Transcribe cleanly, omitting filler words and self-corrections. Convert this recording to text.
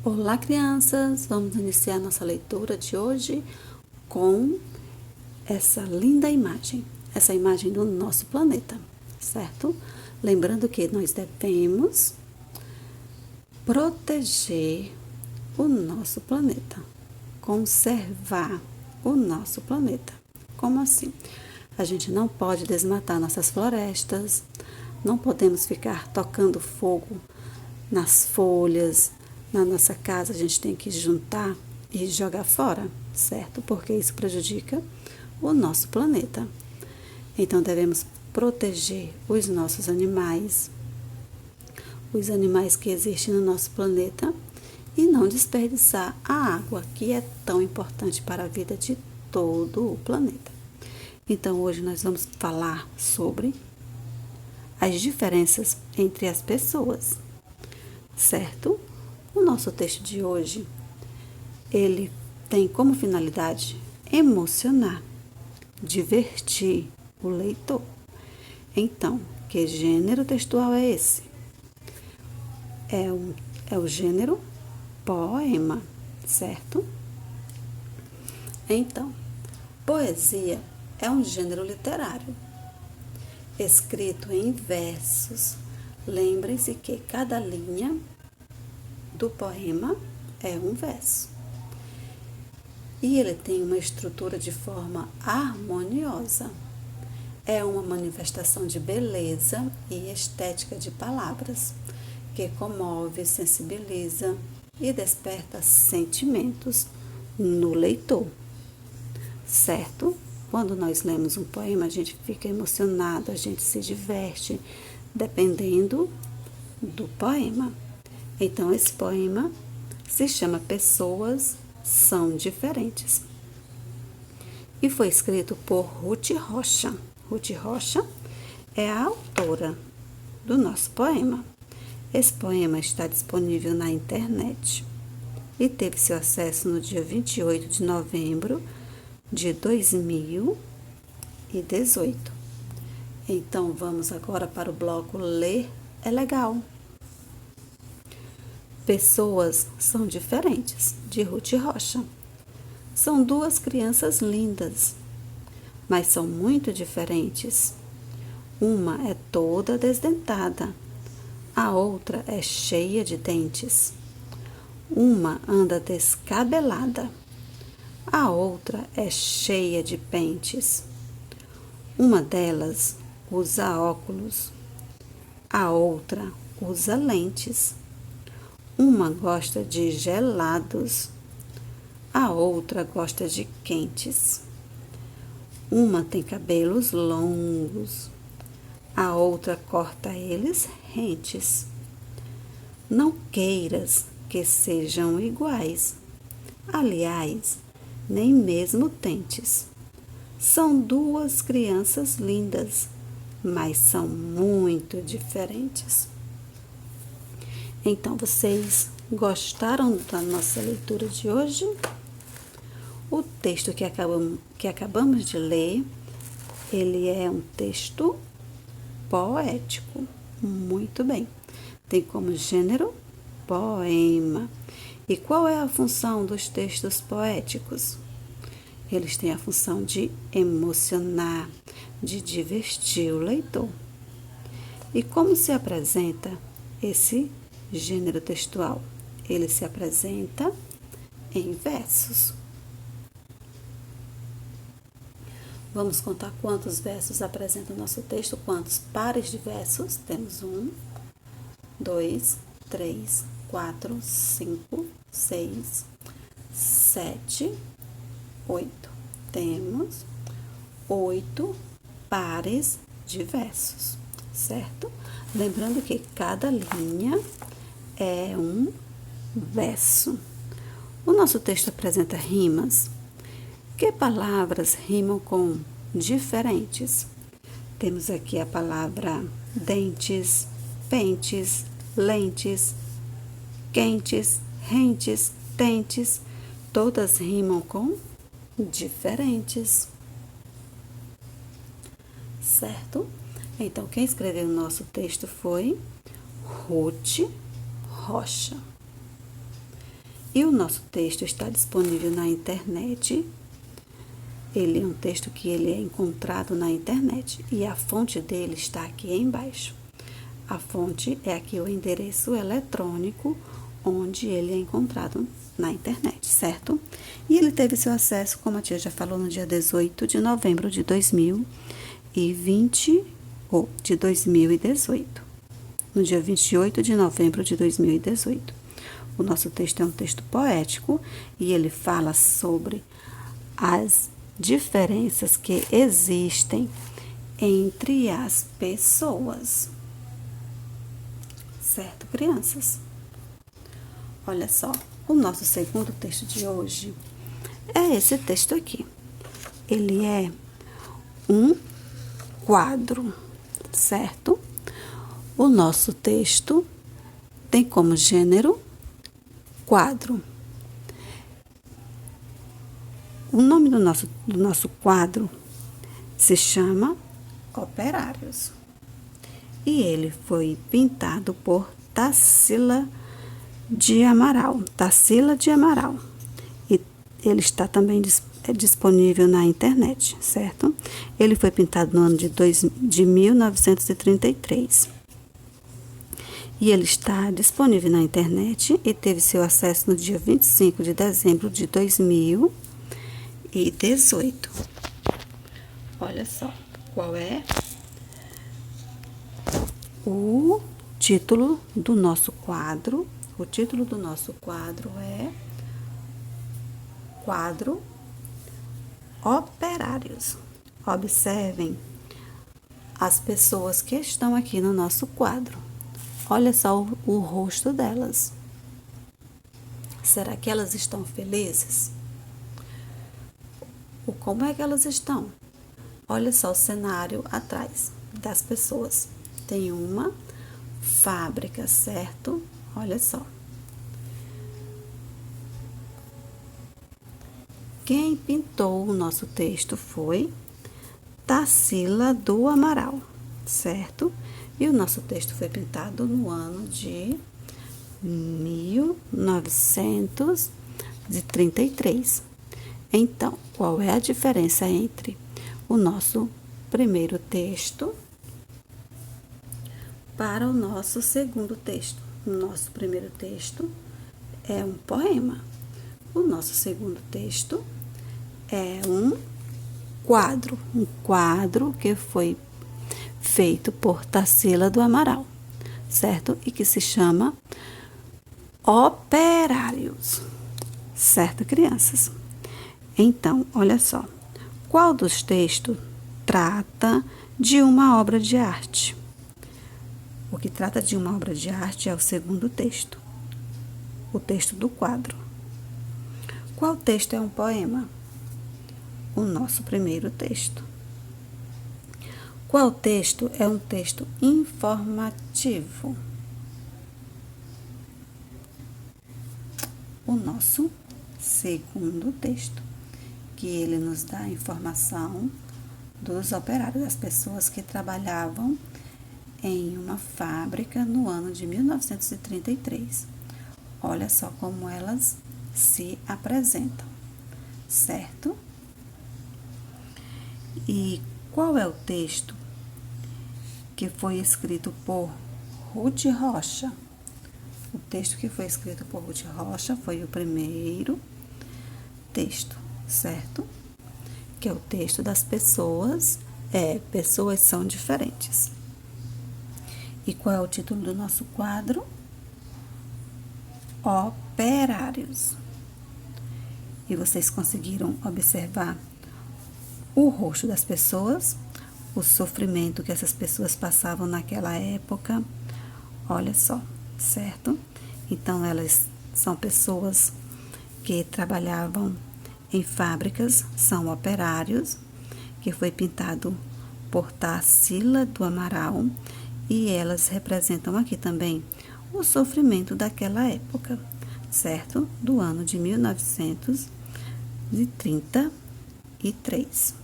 Olá, crianças! Vamos iniciar nossa leitura de hoje com essa linda imagem, essa imagem do nosso planeta, certo? Lembrando que nós devemos proteger o nosso planeta, conservar o nosso planeta. Como assim? A gente não pode desmatar nossas florestas, não podemos ficar tocando fogo nas folhas. Na nossa casa, a gente tem que juntar e jogar fora, certo? Porque isso prejudica o nosso planeta. Então, devemos proteger os nossos animais, os animais que existem no nosso planeta, e não desperdiçar a água, que é tão importante para a vida de todo o planeta. Então, hoje nós vamos falar sobre as diferenças entre as pessoas, certo? O nosso texto de hoje, ele tem como finalidade emocionar, divertir o leitor. Então, que gênero textual é esse? É o gênero poema, certo? Então, poesia é um gênero literário, escrito em versos. Lembrem-se que cada linha do poema é um verso. E ele tem uma estrutura de forma harmoniosa. É uma manifestação de beleza e estética de palavras, que comove, sensibiliza e desperta sentimentos no leitor. Certo? Quando nós lemos um poema, a gente fica emocionado, a gente se diverte, dependendo do poema. Então, esse poema se chama Pessoas São Diferentes e foi escrito por Ruth Rocha. Ruth Rocha é a autora do nosso poema. Esse poema está disponível na internet e teve seu acesso no dia 28 de novembro de 2018. Então, vamos agora para o bloco Ler é Legal. Pessoas São Diferentes, de Ruth Rocha. São duas crianças lindas, mas são muito diferentes. Uma é toda desdentada, a outra é cheia de dentes. Uma anda descabelada, a outra é cheia de pentes. Uma delas usa óculos, a outra usa lentes. Uma gosta de gelados, a outra gosta de quentes. Uma tem cabelos longos, a outra corta eles rentes. Não queiras que sejam iguais, aliás, nem mesmo tentes. São duas crianças lindas, mas são muito diferentes. Então, vocês gostaram da nossa leitura de hoje? O texto que acabamos de ler, ele é um texto poético. Muito bem. Tem como gênero poema. E qual é a função dos textos poéticos? Eles têm a função de emocionar, de divertir o leitor. E como se apresenta esse gênero textual? Ele se apresenta em versos. Vamos contar quantos versos apresenta o nosso texto, quantos pares de versos. Temos 1, 2, 3, 4, 5, 6, 7, 8. Temos 8 pares de versos, certo? Lembrando que cada linha é um verso. O nosso texto apresenta rimas. Que palavras rimam com diferentes? Temos aqui a palavra dentes, pentes, lentes, quentes, rentes, tentes. Todas rimam com diferentes. Certo? Então, quem escreveu o nosso texto foi Ruth Rocha. E o nosso texto está disponível na internet. Ele é um texto que ele é encontrado na internet e a fonte dele está aqui embaixo. A fonte é aqui o endereço eletrônico onde ele é encontrado na internet, certo? E ele teve seu acesso, como a tia já falou, no dia 18 de novembro de 2020 ou de 2018. No dia 28 de novembro de 2018. O nosso texto é um texto poético e ele fala sobre as diferenças que existem entre as pessoas. Certo, crianças? Olha só, o nosso segundo texto de hoje é esse texto aqui. Ele é um quadro, certo? O nosso texto tem como gênero quadro. O nome do nosso quadro se chama Operários. E ele foi pintado por Tarsila de Amaral. E ele está também disponível na internet, certo? Ele foi pintado no ano de 1933. E ele está disponível na internet e teve seu acesso no dia 25 de dezembro de 2018. Olha só, qual é o título do nosso quadro? O título do nosso quadro é Quadro Operários. Observem as pessoas que estão aqui no nosso quadro. Olha só o rosto delas. Será que elas estão felizes? Como é que elas estão? Olha só o cenário atrás das pessoas. Tem uma fábrica, certo? Olha só. Quem pintou o nosso texto foi Tarsila do Amaral, certo? E o nosso texto foi pintado no ano de 1933. Então, qual é a diferença entre o nosso primeiro texto para o nosso segundo texto? O nosso primeiro texto é um poema. O nosso segundo texto é um quadro que foi feito por Tarsila do Amaral, certo? E que se chama Operários, certo, crianças? Então, olha só, qual dos textos trata de uma obra de arte? O que trata de uma obra de arte é o segundo texto, o texto do quadro. Qual texto é um poema? O nosso primeiro texto. Qual texto é um texto informativo? O nosso segundo texto, que ele nos dá a informação dos operários, das pessoas que trabalhavam em uma fábrica no ano de 1933. Olha só como elas se apresentam, certo? E qual é o texto que foi escrito por Ruth Rocha? O texto que foi escrito por Ruth Rocha foi o primeiro texto, certo? Que é o texto das pessoas. Pessoas são diferentes. E qual é o título do nosso quadro? Operários. E vocês conseguiram observar o rosto das pessoas, o sofrimento que essas pessoas passavam naquela época. Olha só, certo? Então, elas são pessoas que trabalhavam em fábricas, são operários, que foi pintado por Tarsila do Amaral, e elas representam aqui também o sofrimento daquela época, certo? Do ano de 1933.